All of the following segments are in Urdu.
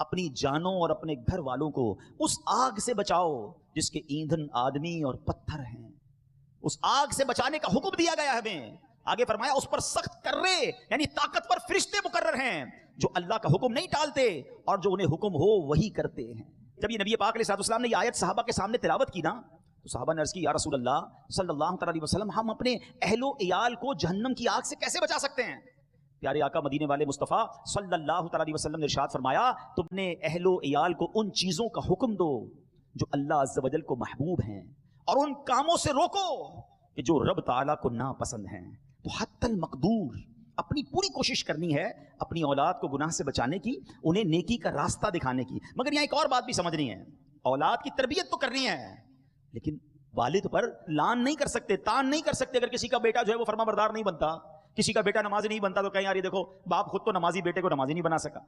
اپنی جانوں اور اپنے گھر والوں کو اس آگ سے بچاؤ جس کے ایندھن آدمی اور پتھر ہیں. اس آگ سے بچانے کا حکم دیا گیا ہے ہمیں. آگے فرمایا اس پر سخت کرے یعنی طاقتور فرشتے مقرر ہیں جو اللہ کا حکم نہیں ٹالتے اور جو انہیں حکم ہو وہی کرتے ہیں. جب یہ نبی پاک علیہ الصلوۃ والسلام نے یہ آیت صحابہ کے سامنے تلاوت کی نا تو صحابہ نے عرض کی یا رسول اللہ صلی اللہ علیہ وسلم ہم اپنے اہل و عیال کو جہنم کی آگ سے کیسے بچا سکتے ہیں؟ پیارے آقا مدینے والے مصطفیٰ صلی اللہ علیہ وسلم نے ارشاد فرمایا تم نے اہل و عیال کو ان چیزوں کا حکم دو جو اللہ عز و جل کو محبوب ہیں اور ان کاموں سے روکو کہ جو رب تعالیٰ کو ناپسند ہیں. تو حتی المقدور اپنی پوری کوشش کرنی ہے اپنی اولاد کو گناہ سے بچانے کی, انہیں نیکی کا راستہ دکھانے کی. مگر یہاں ایک اور بات بھی سمجھنی ہے, اولاد کی تربیت تو کرنی ہے لیکن والد پر لان نہیں کر سکتے, تان نہیں کر سکتے. اگر کسی کا بیٹا جو ہے وہ فرما بردار نہیں بنتا, کسی کا بیٹا نمازی نہیں بنتا تو کہیں یار یہ دیکھو باپ خود تو نمازی بیٹے کو نمازی نہیں بنا سکا.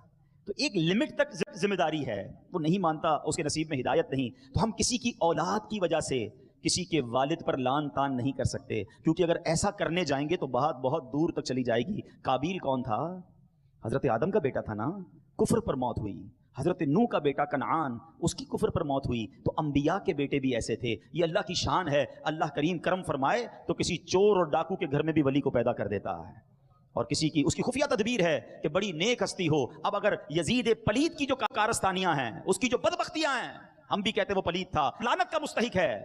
تو ایک لمٹ تک ذمہ داری ہے, وہ نہیں مانتا, اس کے نصیب میں ہدایت نہیں. تو ہم کسی کی اولاد کی وجہ سے کسی کے والد پر لان تان نہیں کر سکتے, کیونکہ اگر ایسا کرنے جائیں گے تو بات بہت دور تک چلی جائے گی. قابیل کون تھا؟ حضرت آدم کا بیٹا تھا نا, کفر پر موت ہوئی. حضرت نوح کا بیٹا کنعان, اس کی کفر پر موت ہوئی. تو انبیاء کے بیٹے بھی ایسے تھے. یہ اللہ کی شان ہے. اللہ کریم کرم فرمائے تو کسی چور اور ڈاکو کے گھر میں بھی ولی کو پیدا کر دیتا ہے, اور کسی کی اس کی خفیہ تدبیر ہے کہ بڑی نیک ہستی ہو. اب اگر یزید پلید کی جو کارستانیاں ہیں, اس کی جو بدبختیاں ہیں, ہم بھی کہتے وہ پلید تھا, لعنت کا مستحق ہے,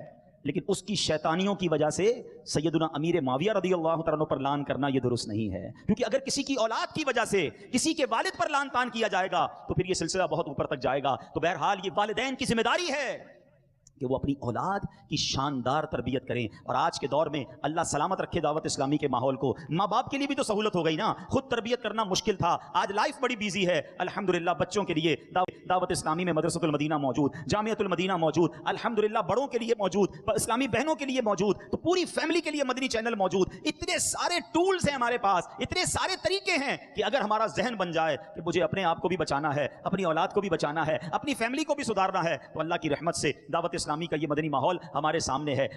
لیکن اس کی شیطانیوں کی وجہ سے سیدنا امیر معاویہ رضی اللہ تعالیٰ عنہ پر لان کرنا یہ درست نہیں ہے. کیونکہ اگر کسی کی اولاد کی وجہ سے کسی کے والد پر لان تان کیا جائے گا تو پھر یہ سلسلہ بہت اوپر تک جائے گا. تو بہرحال یہ والدین کی ذمہ داری ہے کہ وہ اپنی اولاد کی شاندار تربیت کریں. اور آج کے دور میں اللہ سلامت رکھے دعوت اسلامی کے ماحول کو, ماں باپ کے لیے بھی تو سہولت ہو گئی نا. خود تربیت کرنا مشکل تھا, آج لائف بڑی بیزی ہے. الحمدللہ بچوں کے لیے دعوت اسلامی میں مدرسۃ المدینہ موجود, جامعۃ المدینہ موجود, الحمدللہ بڑوں کے لیے موجود, اسلامی بہنوں کے لیے موجود, تو پوری فیملی کے لیے مدنی چینل موجود. اتنے سارے ٹولز ہیں ہمارے پاس, اتنے سارے طریقے ہیں کہ اگر ہمارا ذہن بن جائے کہ مجھے اپنے آپ کو بھی بچانا ہے, اپنی اولاد کو بھی بچانا ہے, اپنی فیملی کو بھی سدھارنا ہے, تو اللہ کی رحمت سے دعوت اسلامی کا یہ مدنی ماحول ہمارے سامنے ہے.